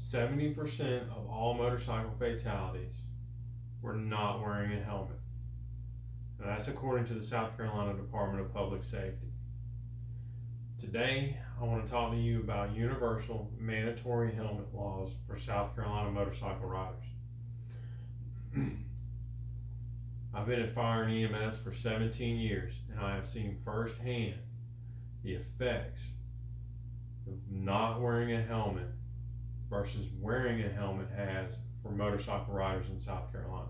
70% of all motorcycle fatalities were not wearing a helmet. And that's according to the South Carolina Department of Public Safety. Today, I want to talk to you about universal mandatory helmet laws for South Carolina motorcycle riders. I've been at fire and EMS for 17 years, and I have seen firsthand the effects of not wearing a helmet versus wearing a helmet has for motorcycle riders in South Carolina.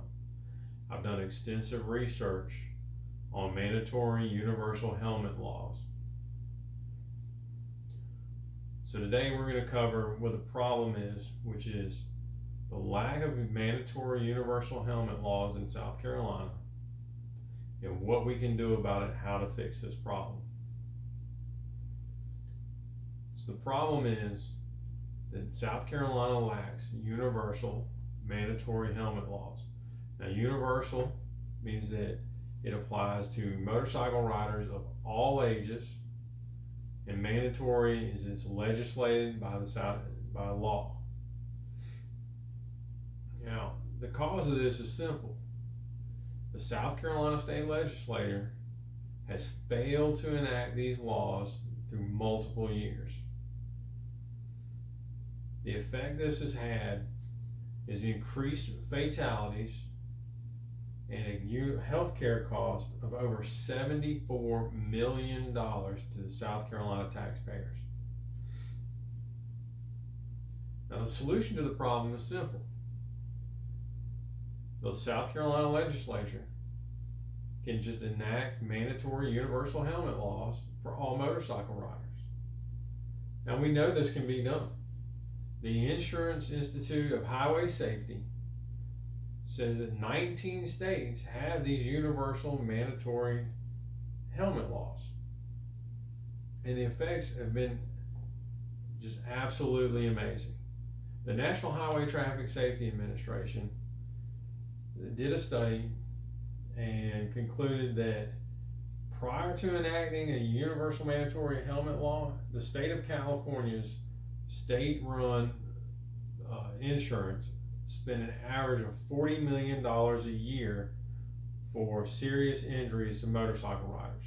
I've done extensive research on mandatory universal helmet laws. So today we're going to cover what the problem is, which is the lack of mandatory universal helmet laws in South Carolina, and what we can do about it, how to fix this problem. So the problem is that South Carolina lacks universal mandatory helmet laws. Now, universal means that it applies to motorcycle riders of all ages, and mandatory is it's legislated by law. Now, the cause of this is simple. The South Carolina State Legislature has failed to enact these laws through multiple years. The effect this has had is increased fatalities and a healthcare cost of over $74 million to the South Carolina taxpayers. Now, the solution to the problem is simple. The South Carolina legislature can just enact mandatory universal helmet laws for all motorcycle riders. Now, we know this can be done. The Insurance Institute of Highway Safety says that 19 states have these universal mandatory helmet laws. And the effects have been just absolutely amazing. The National Highway Traffic Safety Administration did a study and concluded that prior to enacting a universal mandatory helmet law, the state of California's state-run insurance spent an average of $40 million a year for serious injuries to motorcycle riders.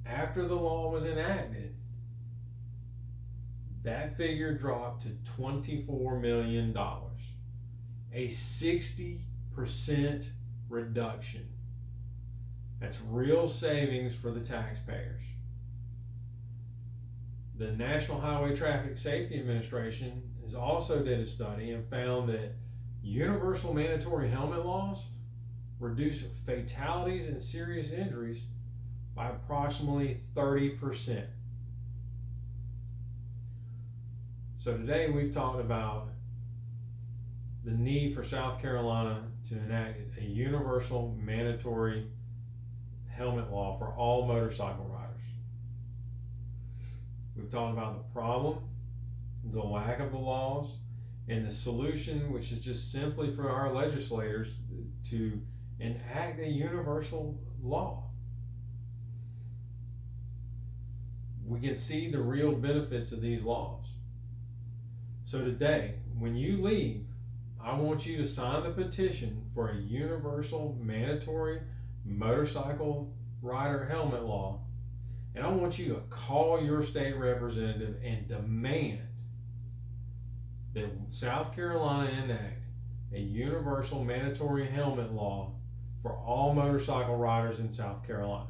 After the law was enacted, that figure dropped to $24 million, a 60% reduction. That's real savings for the taxpayers. The National Highway Traffic Safety Administration has also did a study and found that universal mandatory helmet laws reduce fatalities and serious injuries by approximately 30%. So today we've talked about the need for South Carolina to enact a universal mandatory helmet law for all motorcycle riders. We've talked about the problem, the lack of the laws, and the solution, which is just simply for our legislators to enact a universal law. We can see the real benefits of these laws. So today, when you leave, I want you to sign the petition for a universal mandatory motorcycle rider helmet law. And I want you to call your state representative and demand that South Carolina enact a universal mandatory helmet law for all motorcycle riders in South Carolina.